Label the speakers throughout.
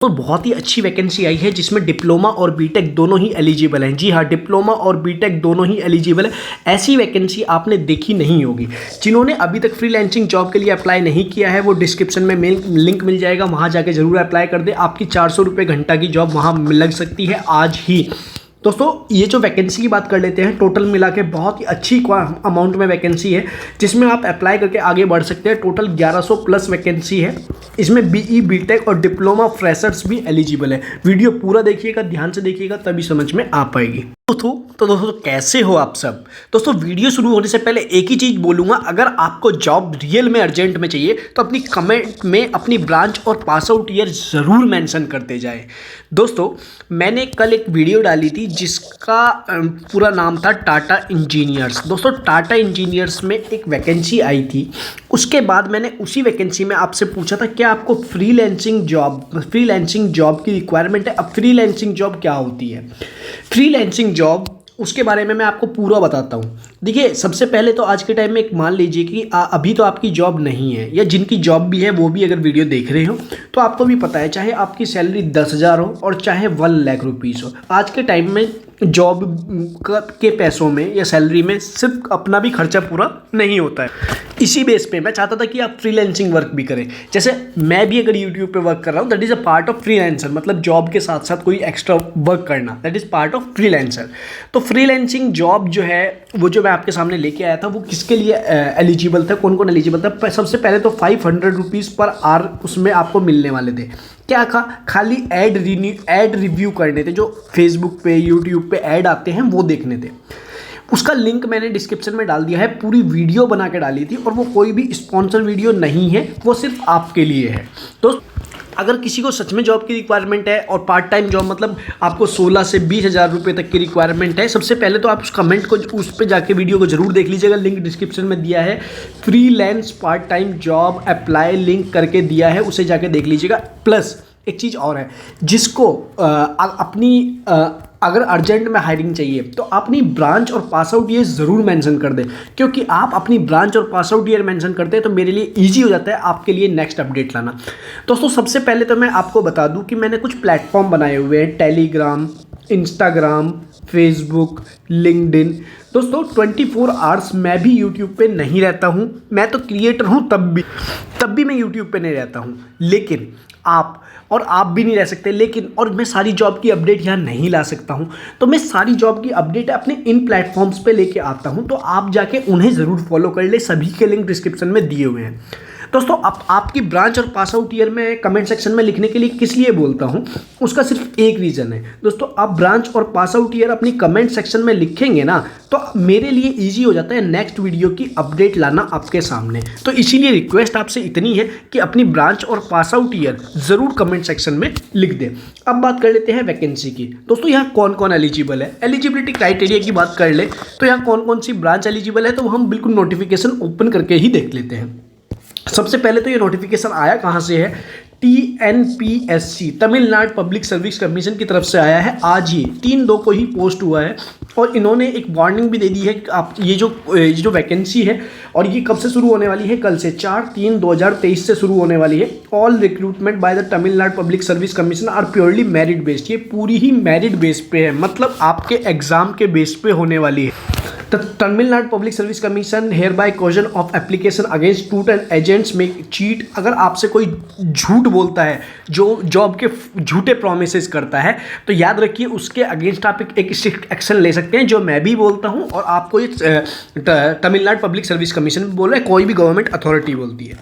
Speaker 1: तो बहुत ही अच्छी वैकेंसी आई है जिसमें डिप्लोमा और बीटेक दोनों ही एलिजिबल हैं। जी हाँ, डिप्लोमा और बीटेक दोनों ही एलिजिबल है। ऐसी वैकेंसी आपने देखी नहीं होगी। जिन्होंने अभी तक फ्रीलांसिंग जॉब के लिए अप्लाई नहीं किया है वो डिस्क्रिप्शन में लिंक मिल जाएगा, वहाँ जाके जरूर अप्लाई कर दे। आपकी 400 रुपये घंटा की जॉब वहाँ लग सकती है आज ही। दोस्तों ये जो वैकेंसी की बात कर लेते हैं, टोटल मिला के बहुत ही अच्छी अमाउंट में वैकेंसी है जिसमें आप अप्लाई करके आगे बढ़ सकते हैं। टोटल 1100 प्लस वैकेंसी है। इसमें बीई, बीटेक और डिप्लोमा फ्रेशर्स भी एलिजिबल है। वीडियो पूरा देखिएगा, ध्यान से देखिएगा, तभी समझ में आ पाएगी। तो दोस्तों कैसे हो आप सब। दोस्तों वीडियो शुरू होने से पहले एक ही चीज़ बोलूँगा, अगर आपको जॉब रियल में अर्जेंट में चाहिए तो अपनी कमेंट में अपनी ब्रांच और पास आउट ईयर ज़रूर मेंशन करते जाएं। दोस्तों मैंने कल एक वीडियो डाली थी जिसका पूरा नाम था टाटा इंजीनियर्स। दोस्तों टाटा इंजीनियर्स में एक वैकेंसी आई थी, उसके बाद मैंने उसी वैकेंसी में आपसे पूछा था क्या आपको फ्रीलांसिंग जॉब की रिक्वायरमेंट है। अब फ्रीलांसिंग जॉब क्या होती है, फ्रीलांसिंग जॉब उसके बारे में मैं आपको पूरा बताता हूँ। देखिए सबसे पहले तो आज के टाइम में एक मान लीजिए कि अभी तो आपकी जॉब नहीं है, या जिनकी जॉब भी है वो भी अगर वीडियो देख रहे हो तो आपको भी पता है, चाहे आपकी सैलरी 10,000 हो और चाहे 1,00,000 रुपीज़ हो, आज के टाइम में जॉब के पैसों में या सैलरी में सिर्फ अपना भी खर्चा पूरा नहीं होता है। इसी बेस पे मैं चाहता था कि आप फ्रीलांसिंग वर्क भी करें। जैसे मैं भी अगर यूट्यूब पे वर्क कर रहा हूँ, that is a part of freelancer, मतलब जॉब के साथ साथ कोई एक्स्ट्रा वर्क करना, that is part of freelancer. तो फ्रीलांसिंग जॉब जो है वो जो मैं आपके सामने लेके आया था वो किसके लिए एलिजिबल था, कौन कौन एलिजिबल था। सबसे पहले तो 500 रुपीज़ पर आवर उसमें आपको मिलने वाले थे। क्या खाली ऐड रिव्यू करने थे, जो फेसबुक पे यूट्यूब पे ऐड आते हैं वो देखने थे। उसका लिंक मैंने डिस्क्रिप्शन में डाल दिया है, पूरी वीडियो बना के डाली थी और वो कोई भी स्पॉन्सर वीडियो नहीं है, वो सिर्फ आपके लिए है। तो अगर किसी को सच में जॉब की रिक्वायरमेंट है और पार्ट टाइम जॉब मतलब आपको 16 से 20,000 रुपये तक की रिक्वायरमेंट है, सबसे पहले तो आप उस कमेंट को, उस पर जाके वीडियो को जरूर देख लीजिएगा। लिंक डिस्क्रिप्शन में दिया है, freelance part time job apply link करके दिया है, उसे जाके देख लीजिएगा। प्लस एक चीज़ और है, जिसको अगर अर्जेंट में हायरिंग चाहिए तो अपनी ब्रांच और पास आउट ईयर ज़रूर मेंशन कर दें, क्योंकि आप अपनी ब्रांच और पास आउट ईयर मेंशन करते हैं तो मेरे लिए इजी हो जाता है आपके लिए नेक्स्ट अपडेट लाना। दोस्तों सबसे पहले तो मैं आपको बता दूं कि मैंने कुछ प्लेटफॉर्म बनाए हुए हैं, टेलीग्राम, इंस्टाग्राम, फेसबुक, लिंक्डइन। दोस्तों 24 आवर्स मैं भी यूट्यूब पे नहीं रहता हूँ, मैं तो क्रिएटर हूँ, तब भी मैं यूट्यूब पे नहीं रहता हूँ, लेकिन आप भी नहीं रह सकते। लेकिन और मैं सारी जॉब की अपडेट यहाँ नहीं ला सकता हूँ, तो मैं सारी जॉब की अपडेट अपने इन प्लेटफॉर्म्स पे लेके आता हूँ, तो आप जाके उन्हें ज़रूर फॉलो कर ले। सभी के लिंक डिस्क्रिप्शन में दिए हुए हैं। दोस्तों आपकी ब्रांच और पास आउट ईयर में कमेंट सेक्शन में लिखने के लिए किस लिए बोलता हूँ, उसका सिर्फ एक रीज़न है। दोस्तों आप ब्रांच और पास आउट ईयर अपनी कमेंट सेक्शन में लिखेंगे ना तो मेरे लिए इजी हो जाता है नेक्स्ट वीडियो की अपडेट लाना आपके सामने। तो इसीलिए रिक्वेस्ट आपसे इतनी है कि अपनी ब्रांच और पास आउट ईयर ज़रूर कमेंट सेक्शन में लिख दें। अब बात कर लेते हैं वैकेंसी की। दोस्तों यहाँ कौन कौन एलिजिबल है, एलिजिबिलिटी क्राइटेरिया की बात कर ले तो यहाँ कौन कौन सी ब्रांच एलिजिबल है, तो हम बिल्कुल नोटिफिकेशन ओपन करके ही देख लेते हैं। सबसे पहले तो ये नोटिफिकेशन आया कहाँ से है, TNPSC Tamil Nadu public service commission की तरफ से आया है। आज ही 3/2 को ही पोस्ट हुआ है और इन्होंने एक वार्निंग भी दे दी है कि आप ये जो वैकेंसी है और ये कब से शुरू होने वाली है, कल से 4/3/2023 से शुरू होने वाली है। All recruitment by the Tamil Nadu public service commission are purely merit based. ये पूरी ही मेरिट बेस पे है, मतलब आपके एग्जाम के बेस पे होने वाली है। Tamil Nadu public service commission hereby caution of application against truth and agents में चीट। अगर आपसे कोई झूठ बोलता है, जो जॉब के झूठे प्रोमिसेस करता है, तो याद रखिए उसके अगेंस्ट आप एक स्ट्रिक्ट एक्शन ले सकते हैं, जो मैं भी बोलता हूं और आपको ये तमिलनाडु पब्लिक सर्विस कमीशन भी बोल रहा है, कोई भी गवर्नमेंट अथॉरिटी बोलती है।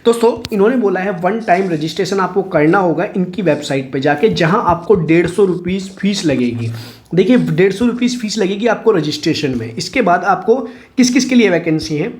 Speaker 1: दोस्तों इन्होंने बोला है 1 टाइम रजिस्ट्रेशन आपको करना होगा इनकी वेबसाइट पे जाके, जहां आपको 150 रुपीज़ फीस लगेगी। देखिए 150 रुपीज़ फीस लगेगी आपको रजिस्ट्रेशन में। इसके बाद आपको किस किस के लिए वैकेंसी है,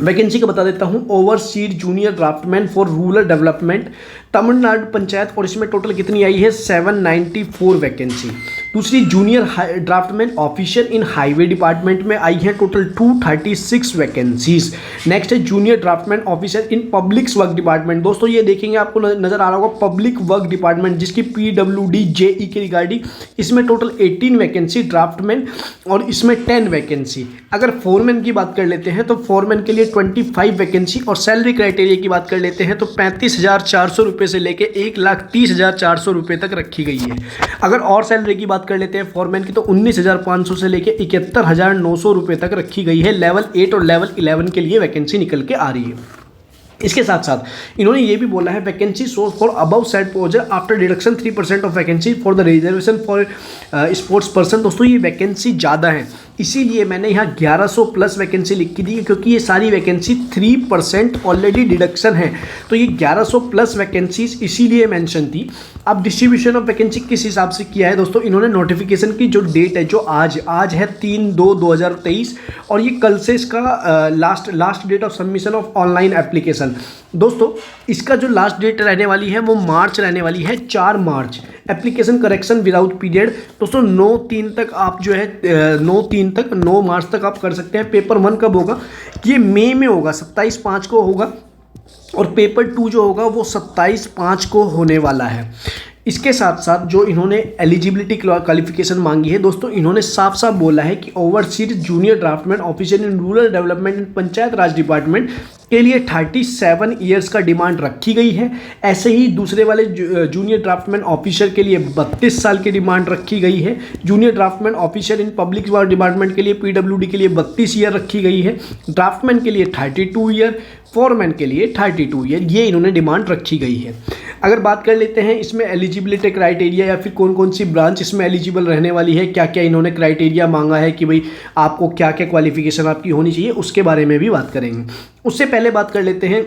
Speaker 1: वैकेंसी को बता देता हूँ। Overseer junior draftsman for rural development Tamil Nadu panchayat, और इसमें टोटल कितनी आई है, 794 वैकेंसी। दूसरी junior draftsman officer in highway department में आई है टोटल 236 वैकेंसीज। नेक्स्ट है junior draftsman officer in public work department. दोस्तों ये देखेंगे आपको नजर आ रहा होगा पब्लिक वर्क डिपार्टमेंट जिसकी PWD JE के रिगार्डिंग, इसमें टोटल 18 वैकेंसी ड्राफ्टमैन और इसमें 10 वैकेंसी। अगर फोरमैन की बात कर लेते हैं तो फोरमैन के लिए 25 वैकेंसी और सैलरी क्राइटेरिया की बात कर लेते हैं तो 35,400 रुपये से लेके 1,30,400 रुपये तक रखी गई है। अगर और सैलरी की बात कर लेते हैं फोरमैन की तो 19,500 से लेके 71,900 रुपये तक रखी गई है। लेवल 8 और लेवल 11 के लिए वैकेंसी निकल के आ रही है। इसके साथ साथ इन्होंने ये भी बोला है vacancy source for above said poster after deduction 3% of vacancy for the reservation for sports person. दोस्तों ये वैकेंसी ज़्यादा है, इसीलिए मैंने यहाँ 1100 प्लस वैकेंसी लिख दी है क्योंकि ये सारी वैकेंसी 3% ऑलरेडी डिडक्शन है, तो ये 1100 प्लस वैकेंसीज इसीलिए मेंशन थी। अब डिस्ट्रीब्यूशन ऑफ वैकेंसी किस हिसाब से किया है दोस्तों, इन्होंने नोटिफिकेशन की जो डेट है जो आज है 3/2/2023 और ये कल से इसका last date of submission of online application. दोस्तों इसका जो लास्ट डेट रहने वाली है वो मार्च रहने वाली है, 4 मार्च। एप्लीकेशन करेक्शन विदाउट पीरियड दोस्तों 9/3 तक आप जो है 9 मार्च तक आप कर सकते हैं। पेपर 1 कब होगा, ये मई में होगा, 27/5 को होगा और पेपर 2 जो होगा वो 27/5 को होने वाला है। इसके साथ साथ जो इन्होंने एलिजिबिलिटी क्वालिफिकेशन मांगी है दोस्तों, इन्होंने साफ साफ बोला है कि overseas junior draftsman officer in rural development and panchayat raj department के लिए 37 ईयर्स का डिमांड रखी गई है। ऐसे ही दूसरे वाले जूनियर ड्राफ्टमैन ऑफिसर के लिए 32 साल की डिमांड रखी गई है। Junior draftsman officer in public work department के लिए PWD के लिए 32 ईयर रखी गई है। ड्राफ्टमैन के लिए 32 ईयर, फोरमैन के लिए 32 ईयर, ये इन्होंने डिमांड रखी गई है। अगर बात कर लेते हैं इसमें एलिजिबिलिटी क्राइटेरिया या फिर कौन कौन सी ब्रांच इसमें एलिजिबल रहने वाली है, क्या क्या इन्होंने क्राइटेरिया मांगा है कि भाई आपको क्या क्या क्वालिफिकेशन आपकी होनी चाहिए, उसके बारे में भी बात करेंगे। उससे पहले बात कर लेते हैं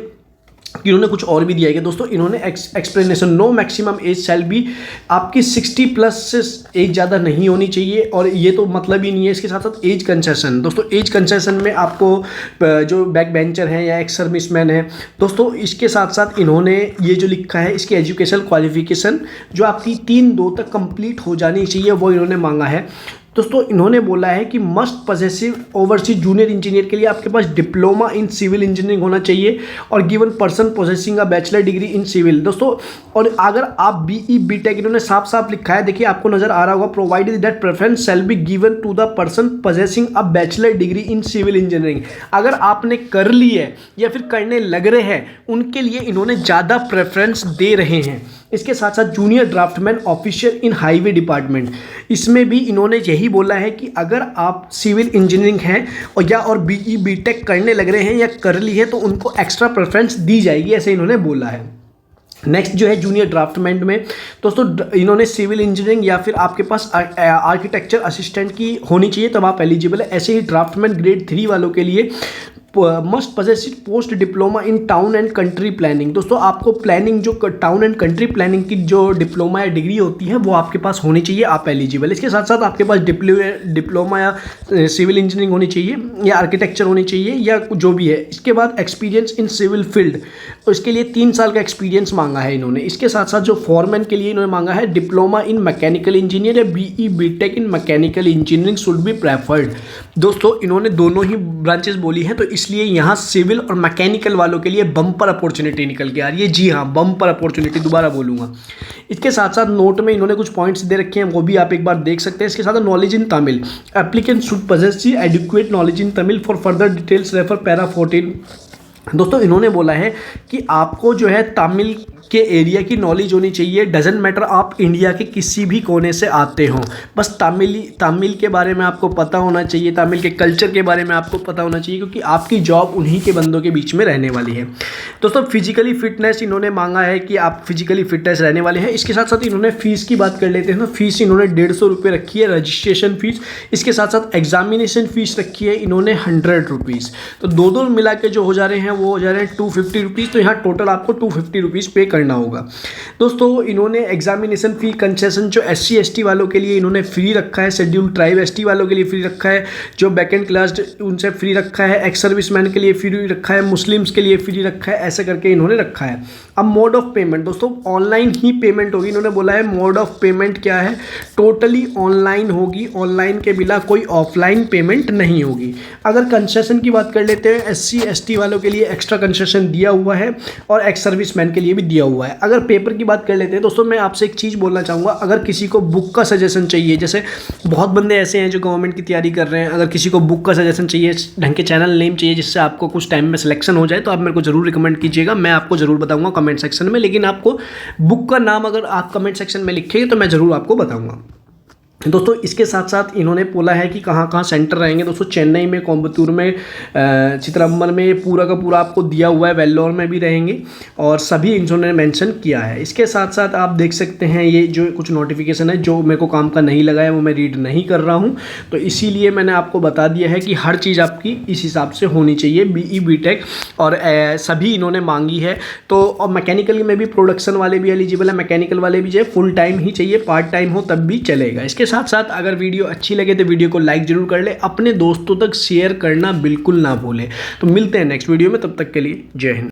Speaker 1: कि इन्होंने कुछ और भी दिया है दोस्तों। इन्होंने explanation no maximum age shall be, आपकी 60 प्लस से एज ज़्यादा नहीं होनी चाहिए और ये तो मतलब ही नहीं है। इसके साथ साथ एज कंसेशन, दोस्तों एज कंसेशन में आपको जो बैक बेंचर हैं या एक्स सर्विसमैन है दोस्तों, इसके साथ साथ इन्होंने ये जो लिखा है इसकी एजुकेशन क्वालिफिकेशन जो आपकी 3/2 तक कंप्लीट हो जानी चाहिए वो इन्होंने मांगा है। दोस्तों इन्होंने बोला है कि must possessive overseas junior engineer के लिए आपके पास डिप्लोमा इन सिविल इंजीनियरिंग होना चाहिए और given person possessing a bachelor degree in civil. दोस्तों और अगर आप BE BTech, इन्होंने साफ साफ लिखा है, देखिए आपको नजर आ रहा होगा, provided that preference shall be given to the person possessing a bachelor degree in civil engineering. अगर आपने कर ली है या फिर करने लग रहे हैं उनके लिए इन्होंने ज़्यादा प्रेफरेंस दे रहे हैं। इसके साथ साथ junior draftsman officer in highway department, इसमें भी इन्होंने यही बोला है कि अगर आप सिविल इंजीनियरिंग हैं और BE BTech करने लग रहे हैं या कर ली है तो उनको एक्स्ट्रा प्रेफरेंस दी जाएगी, ऐसे इन्होंने बोला है। नेक्स्ट जो है जूनियर ड्राफ्टमैन में दोस्तों इन्होंने सिविल इंजीनियरिंग या फिर आपके पास आर्किटेक्चर असिस्टेंट की होनी चाहिए तब आप एलिजिबल है। ऐसे ही ड्राफ्टमैन ग्रेड 3 वालों के लिए must possessive post diploma in town and country planning. दोस्तों आपको प्लानिंग जो टाउन एंड कंट्री प्लानिंग की जो डिप्लोमा या डिग्री होती है वो आपके पास होनी चाहिए, आप एलिजिबल। इसके साथ साथ आपके पास डिप्लोमा या सिविल इंजीनियरिंग होनी चाहिए या आर्किटेक्चर होनी चाहिए या जो भी है। इसके बाद एक्सपीरियंस इन सिविल फील्ड, तो इसके लिए 3 साल का एक्सपीरियंस मांगा है इन्होंने। इसके साथ साथ जो फॉरमैन के लिए इन्होंने मांगा है डिप्लोमा इन मैकेनिकल इंजीनियर या BE BTech in mechanical engineering should be preferred. दोस्तों इन्होंने दोनों ही ब्रांचेस बोली हैं तो इसलिए यहाँ सिविल और मैकेनिकल वालों के लिए बम्पर अपॉर्चुनिटी निकल के आ रही है। जी हाँ, बम्पर अपॉर्चुनिटी, दोबारा बोलूँगा। इसके साथ साथ नोट में इन्होंने कुछ पॉइंट्स दे रखे हैं वो भी आप एक बार देख सकते हैं। इसके साथ knowledge in Tamil, applicant should possesses adequate knowledge in Tamil for further details refer para 14। दोस्तों इन्होंने बोला है कि आपको जो है तमिल के एरिया की नॉलेज होनी चाहिए। डजेंट मैटर आप इंडिया के किसी भी कोने से आते हो, बस तमिल के बारे में आपको पता होना चाहिए, तमिल के कल्चर के बारे में आपको पता होना चाहिए क्योंकि आपकी जॉब उन्हीं के बंदों के बीच में रहने वाली है। दोस्तों फिजिकली फिटनेस इन्होंने मांगा है कि आप फिजिकली फिटनेस रहने वाले हैं। इसके साथ साथ इन्होंने फीस की बात कर लेते हैं ना, फीस इन्होंने 150 रुपये रखी है रजिस्ट्रेशन फीस। इसके साथ साथ एग्जामिनेशन फीस रखी है इन्होंने 100 रुपीज़। तो दो मिला के जो हो जा रहे हैं वो हो जा रहे हैं 250 रुपीज़। तो यहाँ टोटल आपको 250 रुपीज़ पे करना होगा। दोस्तों इन्होंने एग्जामिनेशन फ़ी कंसेशन जो SC ST वालों के लिए इन्होंने फ्री रखा है, शेड्यूल ट्राइब ST वालों के लिए फ्री रखा है, जो बैकेंड क्लास उनसे फ्री रखा है, एक्स सर्विसमैन के लिए फ्री रखा है, मुस्लिम्स के लिए फ्री रखा है, ऐसे करके इन्होंने रखा है। अब मोड ऑफ पेमेंट दोस्तों ऑनलाइन ही पेमेंट होगी। इन्होंने बोला है मोड ऑफ पेमेंट क्या है, टोटली ऑनलाइन होगी, ऑनलाइन के बिना कोई ऑफलाइन पेमेंट नहीं होगी। अगर कंसेशन की बात कर लेते हैं, SC ST वालों के लिए एक्स्ट्रा कंसेशन दिया हुआ है और एक्स सर्विसमैन के लिए भी दिया हुआ है। अगर पेपर की बात कर लेते हैं दोस्तों, मैं आपसे एक चीज़ बोलना चाहूँगा, अगर किसी को बुक का सजेशन चाहिए, जैसे बहुत बंदे ऐसे हैं जो गवर्नमेंट की तैयारी कर रहे हैं, अगर किसी को बुक का सजेशन चाहिए, ढंग के चैनल नेम चाहिए जिससे आपको कुछ टाइम में सिलेक्शन हो जाए, तो आप मेरे को जरूर रिकमेंड कीजिएगा, मैं आपको जरूर बताऊंगा कमेंट सेक्शन में। लेकिन आपको बुक का नाम अगर आप कमेंट सेक्शन में लिखेंगे तो मैं ज़रूर आपको बताऊंगा। दोस्तों इसके साथ साथ इन्होंने बोला है कि कहाँ कहाँ सेंटर रहेंगे। दोस्तों चेन्नई में, कोयम्बटूर में, चिदम्बरम में, पूरा का पूरा आपको दिया हुआ है, वेल्लोर में भी रहेंगे और सभी इन्होंने मेंशन किया है। इसके साथ साथ आप देख सकते हैं ये जो कुछ नोटिफिकेशन है जो मेरे को काम का नहीं लगा है वो मैं रीड नहीं कर रहा हूँ, तो इसीलिए मैंने आपको बता दिया है कि हर चीज़ आपकी इस हिसाब से होनी चाहिए। BE BTech और सभी इन्होंने मांगी है। तो और मैकेनिकल में भी प्रोडक्शन वाले भी एलिजिबल है, मैकेनिकल वाले भी जो है फुल टाइम ही चाहिए, पार्ट टाइम हो तब भी चलेगा। इसके साथ साथ अगर वीडियो अच्छी लगे तो वीडियो को लाइक जरूर कर ले, अपने दोस्तों तक शेयर करना बिल्कुल ना भूलें। तो मिलते हैं नेक्स्ट वीडियो में, तब तक के लिए जय हिंद।